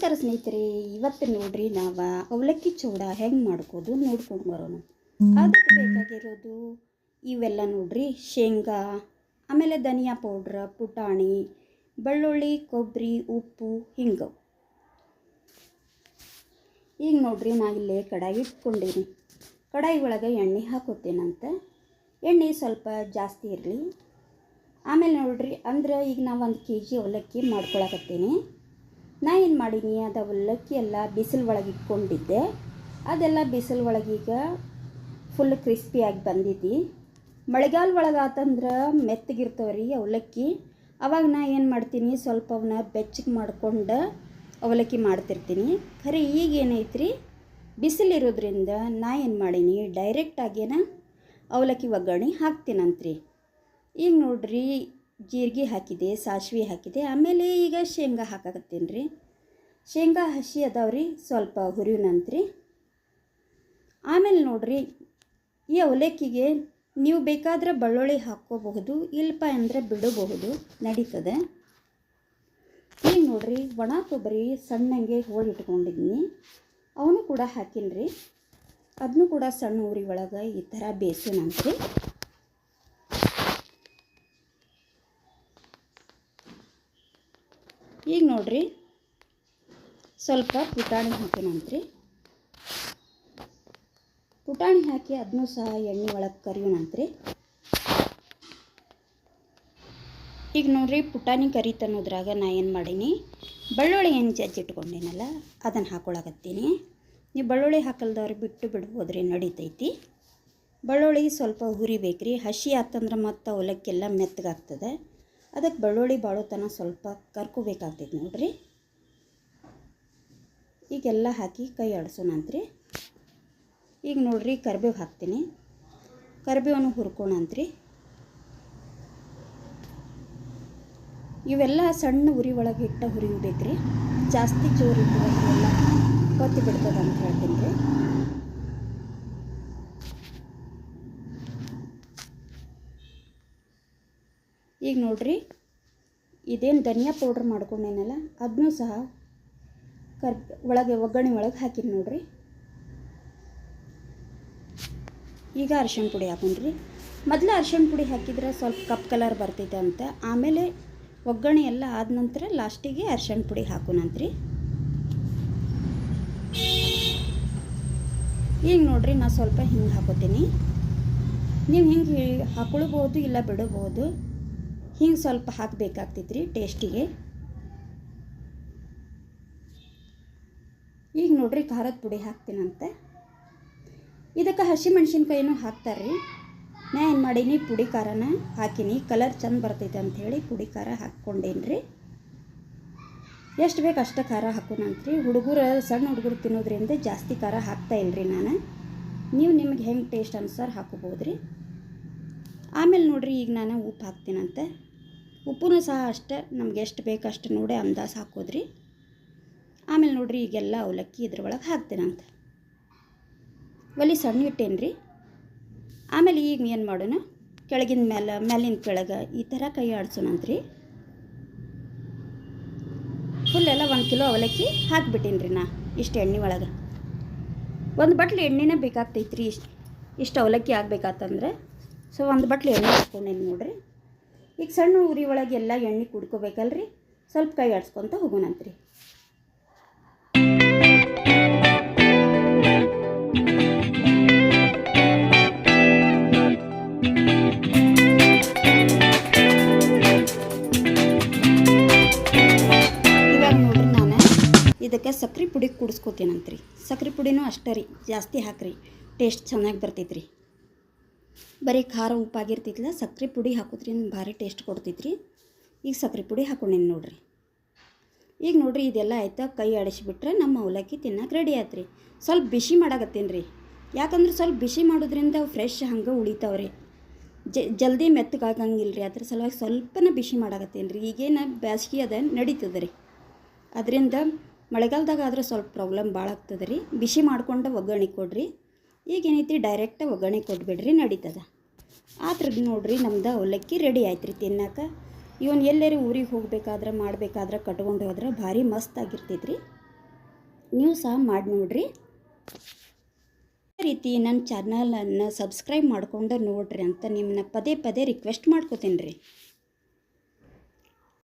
ನಮಸ್ಕಾರ ಸ್ನೇಹಿತರೆ, ಇವತ್ತು ನೋಡ್ರಿ ನಾವು ಅವಲಕ್ಕಿ ಚೂಡ ಹೆಂಗೆ ಮಾಡ್ಕೋದು ನೋಡ್ಕೊಂಡು ಬರೋಣ. ಅದಕ್ಕೆ ಬೇಕಾಗಿರೋದು ಇವೆಲ್ಲ ನೋಡ್ರಿ: ಶೇಂಗಾ, ಆಮೇಲೆ ಧನಿಯಾ ಪೌಡ್ರ್, ಪುಟಾಣಿ, ಬೆಳ್ಳುಳ್ಳಿ, ಕೊಬ್ಬರಿ, ಉಪ್ಪು, ಹಿಂಗೆ. ಈಗ ನೋಡ್ರಿ ನಾ ಇಲ್ಲೇ ಕಡಾಯಿ ಇಟ್ಕೊಂಡೀನಿ. ಕಡಾಯಿ ಒಳಗೆ ಎಣ್ಣೆ ಹಾಕೋತೇನಂತ. ಎಣ್ಣೆ ಸ್ವಲ್ಪ ಜಾಸ್ತಿ ಇರಲಿ. ಆಮೇಲೆ ನೋಡ್ರಿ, ಅಂದ್ರೆ ಈಗ ನಾವು 1 kg ಅವಲಕ್ಕಿ ಮಾಡ್ಕೊಳಕತ್ತೀನಿ. ನಾ ಏನು ಮಾಡೀನಿ, ಅದು ಅವಲಕ್ಕಿ ಎಲ್ಲ ಬಿಸಿಲು ಒಳಗೆ ಇಟ್ಕೊಂಡಿದ್ದೆ. ಅದೆಲ್ಲ ಬಿಸಿಲು ಒಳಗೀಗ ಫುಲ್ ಕ್ರಿಸ್ಪಿಯಾಗಿ ಬಂದಿದ್ದು. ಮಳೆಗಾಲ ಒಳಗೆ ಆತಂದ್ರೆ ಮೆತ್ತಗಿರ್ತವ್ರಿ ಅವಲಕ್ಕಿ. ಅವಾಗ ನಾ ಏನು ಮಾಡ್ತೀನಿ, ಸ್ವಲ್ಪ ಅವನ್ನ ಬೆಚ್ಚಗೆ ಮಾಡ್ಕೊಂಡು ಅವಲಕ್ಕಿ ಮಾಡ್ತಿರ್ತೀನಿ. ಖರೆ ಈಗ ಏನೈತ್ರಿ, ಬಿಸಿಲಿರೋದ್ರಿಂದ ನಾ ಏನು ಮಾಡೀನಿ, ಡೈರೆಕ್ಟಾಗೇನ ಅವಲಕ್ಕಿ ಒಗ್ಗರಣೆ ಹಾಕ್ತೀನಂತ್ರಿ. ಈಗ ನೋಡ್ರಿ, ಜೀರಿಗೆ ಹಾಕಿದೆ, ಸಾಸಿವೆ ಹಾಕಿದೆ, ಆಮೇಲೆ ಈಗ ಶೇಂಗಾ ಹಾಕಕತ್ತೀನಿ ರೀ. ಶೇಂಗಾ ಹಸಿ ಅದಾವ್ರಿ, ಸ್ವಲ್ಪ ಹುರಿಯುನಂತ್ರಿ. ಆಮೇಲೆ ನೋಡ್ರಿ, ಈ ಅವಲಕ್ಕಿಗೆ ನೀವು ಬೇಕಾದ್ರೆ ಬೆಳ್ಳುಳ್ಳಿ ಹಾಕ್ಕೋಬಹುದು, ಇಲ್ಲಪ್ಪ ಅಂದರೆ ಬಿಡಬಹುದು, ನಡೀತದೆ. ಈಗ ನೋಡ್ರಿ, ಒಣ ಕೊಬ್ಬರಿ ಸಣ್ಣಂಗೆ ಹೋಳಿಟ್ಕೊಂಡಿದ್ದೀನಿ, ಅವನು ಕೂಡ ಹಾಕಿನ್ರಿ. ಅದನ್ನು ಕೂಡ ಸಣ್ಣ ಉರಿ ಒಳಗೆ ಈ ಥರ ಬೇಯಿಸೋಣಂತ್ರಿ. ಈಗ ನೋಡ್ರಿ, ಸ್ವಲ್ಪ ಪುಟಾಣಿ ಹಾಕೋಣಂತ್ರಿ. ಪುಟಾಣಿ ಹಾಕಿ ಅದನ್ನೂ ಸಹ ಎಣ್ಣೆ ಒಳಗೆ ಕರಿಯೋಣಂತ್ರಿ. ಈಗ ನೋಡ್ರಿ, ಪುಟಾಣಿ ಕರಿತನ್ನೋದ್ರಾಗ ನಾ ಏನು ಮಾಡೀನಿ, ಬೆಳ್ಳುಳ್ಳಿ ಏನು ಜಜ್ಜಿಟ್ಕೊಂಡಿನಲ್ಲ ಅದನ್ನು ಹಾಕೊಳಕತ್ತೀನಿ. ನೀವು ಬೆಳ್ಳುಳ್ಳಿ ಹಾಕಲ್ದವ್ರು ಬಿಟ್ಟು ಬಿಡ್ಬೋದ್ರಿ, ನಡೀತೈತಿ. ಬೆಳ್ಳುಳ್ಳಿ ಸ್ವಲ್ಪ ಹುರಿಬೇಕ್ರಿ. ಹಸಿ ಆತಂದ್ರೆ ಮತ್ತು ಅವಲಕ್ಕೆಲ್ಲ ಮೆತ್ತಗಾಗ್ತದೆ. ಅದಕ್ಕೆ ಬೆಳ್ಳುಳ್ಳಿ ಬಾಳೋತನ ಸ್ವಲ್ಪ ಕರ್ಕೋಬೇಕಾಗ್ತೈತಿ ನೋಡ್ರಿ. ಈಗೆಲ್ಲ ಹಾಕಿ ಕೈ ಆಡಿಸೋಣಂತ್ರಿ. ಈಗ ನೋಡ್ರಿ, ಕರಿಬೇವು ಹಾಕ್ತೀನಿ. ಕರಿಬೇವನ್ನು ಹುರ್ಕೋಣಂತ್ರಿ. ಇವೆಲ್ಲ ಸಣ್ಣ ಉರಿ ಒಳಗೆ ಇಟ್ಟ ಹುರಿಬೇಕ್ರಿ. ಜಾಸ್ತಿ ಜೋರು ಇವೆಲ್ಲ ಕೊತ್ತಿ ಬಿಡ್ತದೆ ಅಂತ ಹೇಳ್ತೀನಿ ರೀ. ಈಗ ನೋಡ್ರಿ, ಇದೇನು ಧನಿಯಾ ಪೌಡ್ರ್ ಮಾಡ್ಕೊಂಡೇನಲ್ಲ ಅದನ್ನೂ ಸಹ ಒಳಗೆ ಒಗ್ಗರಣೆ ಒಳಗೆ ಹಾಕಿನಿ ನೋಡ್ರಿ. ಈಗ ಅರಿಶಿಣ ಪುಡಿ ಹಾಕೊಂಡ್ರಿ. ಮೊದಲು ಅರಿಶಿಣ ಪುಡಿ ಹಾಕಿದ್ರೆ ಸ್ವಲ್ಪ ಕಪ್ ಕಲರ್ ಬರ್ತೈತೆ ಅಂತ, ಆಮೇಲೆ ಒಗ್ಗರಣೆ ಎಲ್ಲ ಆದ ನಂತರ ಲಾಸ್ಟಿಗೆ ಅರಿಶಿಣ ಪುಡಿ ಹಾಕೋಣಂತ್ರಿ. ಈಗ ನೋಡ್ರಿ, ನಾ ಸ್ವಲ್ಪ ಹಿಂಗೆ ಹಾಕೋತೀನಿ. ನೀವು ಹಿಂಗೆ ಹಾಕೊಳ್ಬೋದು, ಇಲ್ಲ ಬಿಡಬಹುದು. ಹಿಂಗೆ ಸ್ವಲ್ಪ ಹಾಕಬೇಕಾಗ್ತೈತ್ರಿ ಟೇಸ್ಟಿಗೆ. ಈಗ ನೋಡ್ರಿ, ಖಾರದ ಪುಡಿ ಹಾಕ್ತೀನಂತೆ. ಇದಕ್ಕೆ ಹಸಿಮೆಣ್ಸಿನ್ಕಾಯಿನೂ ಹಾಕ್ತಾರ್ರಿ. ನಾ ಏನು ಮಾಡೀನಿ, ಪುಡಿ ಖಾರನ ಹಾಕಿನಿ. ಕಲರ್ ಚಂದ ಬರ್ತೈತೆ ಅಂಥೇಳಿ ಪುಡಿ ಖಾರ ಹಾಕ್ಕೊಂಡೇನಿ ರೀ. ಎಷ್ಟು ಬೇಕು ಅಷ್ಟು ಖಾರ ಹಾಕೋಣಂತ್ರಿ. ಸಣ್ಣ ಹುಡುಗರು ತಿನ್ನೋದ್ರಿಂದ ಜಾಸ್ತಿ ಖಾರ ಹಾಕ್ತಾ ಇಲ್ರಿ ನಾನು. ನೀವು ನಿಮಗೆ ಹೆಂಗೆ ಟೇಸ್ಟ್ ಅನ್ಸಾರ ಹಾಕೋಬೋದ್ರಿ. ಆಮೇಲೆ ನೋಡ್ರಿ, ಈಗ ನಾನು ಉಪ್ಪು ಹಾಕ್ತೀನಂತೆ. ಉಪ್ಪು ಸಹ ಅಷ್ಟೇ ನಮ್ಗೆ ಎಷ್ಟು ಬೇಕು ಅಷ್ಟು ನೋಡಿ ಅಂದಾಜು ಹಾಕೋದ್ರಿ. ಆಮೇಲೆ ನೋಡ್ರಿ, ಈಗೆಲ್ಲ ಅವಲಕ್ಕಿ ಇದ್ರೊಳಗೆ ಹಾಕ್ತೀನಂತೆ. ಒಲಿ ಸಣ್ಣ ಇಟ್ಟೇನು ರೀ. ಆಮೇಲೆ ಈಗ ಏನು ಮಾಡೋಣ, ಕೆಳಗಿನ ಮೇಲಿನ ಕೆಳಗೆ ಈ ಥರ ಕೈ ಆಡ್ಸೋಣಂತ್ರಿ. ಫುಲ್ ಎಲ್ಲ 1 ಕಿಲೋ ಅವಲಕ್ಕಿ ಹಾಕಿಬಿಟ್ಟೀನಿ ರೀ ನಾ. ಇಷ್ಟು ಎಣ್ಣೆ ಒಳಗೆ 1 ಬಟ್ಲು ಎಣ್ಣೆನೇ ಬೇಕಾಗ್ತೈತ್ರಿ. ಇಷ್ಟು ಅವಲಕ್ಕಿ ಆಗ್ಬೇಕಾತಂದ್ರೆ ಸೊ 1 ಬಟ್ಲು ಎಣ್ಣೆ ಹಾಕ್ಕೊಂಡೇನಿ ನೋಡ್ರಿ. ಈಗ ಸಣ್ಣ ಉರಿ ಒಳಗೆ ಎಲ್ಲ ಎಣ್ಣೆ ಕುಡ್ಕೋಬೇಕಲ್ರಿ, ಸ್ವಲ್ಪ ಕೈ ಆಡ್ಸ್ಕೊತ ಹೋಗೋಣಂತ್ರಿ. ಇವಾಗ ನೋಡ್ರಿ, ನಾನು ಇದಕ್ಕೆ ಸಕ್ರೆ ಪುಡಿ ಕುಡಿಸ್ಕೋತೀನಂತ್ರಿ. ಸಕ್ರೆ ಪುಡಿನೂ ಅಷ್ಟೇ ರೀ, ಜಾಸ್ತಿ ಹಾಕ್ರಿ, ಟೇಸ್ಟ್ ಚೆನ್ನಾಗಿ ಬರ್ತೈತ್ರಿ. ಬರೀ ಖಾರ ಉಪ್ಪಾಗಿರ್ತೈತಿಲ್ಲ, ಸಕ್ರೆ ಪುಡಿ ಹಾಕೋದ್ರಿಂದ ಭಾರಿ ಟೇಸ್ಟ್ ಕೊಡ್ತೈತ್ರಿ. ಈಗ ಸಕ್ರೆ ಪುಡಿ ಹಾಕೊಂಡೇನಿ ನೋಡ್ರಿ. ಈಗ ನೋಡ್ರಿ, ಇದೆಲ್ಲ ಆಯ್ತಾ, ಕೈ ಆಡಿಸಿಬಿಟ್ರೆ ನಮ್ಮ ಅವಲಕ್ಕಿ ತಿನ್ನಕ್ಕೆ ರೆಡಿ ಆಯ್ತು ರೀ. ಸ್ವಲ್ಪ ಬಿಸಿ ಮಾಡಾಕತ್ತೀನಿ ರೀ. ಯಾಕಂದ್ರೆ ಸ್ವಲ್ಪ ಬಿಸಿ ಮಾಡೋದ್ರಿಂದ ಅವು ಫ್ರೆಶ್ ಹಂಗೆ ಉಳಿತಾವ್ರಿ, ಜಲ್ದಿ ಮೆತ್ತಗಾಗಂಗಿಲ್ಲ ರೀ. ಅದ್ರ ಸಲುವಾಗಿ ಸ್ವಲ್ಪನ ಬಿಸಿ ಮಾಡಾಕತ್ತೀನಿ ರೀ. ಈಗೇನು ಬೇಸಿಗೆ ಅದ ನಡೀತದೆ ರೀ. ಅದರಿಂದ ಮಳೆಗಾಲದಾಗ ಆದ್ರೆ ಸ್ವಲ್ಪ ಪ್ರಾಬ್ಲಮ್ ಭಾಳ ಆಗ್ತದೆ ರೀ. ಬಿಸಿ ಮಾಡ್ಕೊಂಡು ಒಗ್ಗರಣೆ ಕೊಡ್ರಿ. ಈಗೇನೈತಿ, ಡೈರೆಕ್ಟ್ ಒಗ್ಗರಣೆ ಕೊಟ್ಬಿಡ್ರಿ, ನಡೀತದೆ. ಆದ್ರೆ ನೋಡ್ರಿ, ನಮ್ದು ಅವಲಕ್ಕಿ ರೆಡಿ ಆಯ್ತು ರೀ ತಿನ್ನಕ್ಕೆ. ಇವನು ಎಲ್ಲರೂ ಊರಿಗೆ ಹೋಗ್ಬೇಕಾದ್ರೆ ಮಾಡಬೇಕಾದ್ರೆ ಕಟ್ಕೊಂಡು ಹೋದ್ರೆ ಭಾರಿ ಮಸ್ತ್ ಆಗಿರ್ತೈತೆ ರೀ. ನೀವು ಸಹ ಮಾಡಿ ನೋಡಿರಿ. ಅದೇ ರೀತಿ ನನ್ನ ಚಾನಲನ್ನು ಸಬ್ಸ್ಕ್ರೈಬ್ ಮಾಡ್ಕೊಂಡು ನೋಡ್ರಿ ಅಂತ ನಿಮ್ಮನ್ನ ಪದೇ ಪದೇ ರಿಕ್ವೆಸ್ಟ್ ಮಾಡ್ಕೋತೀನಿ ರೀ.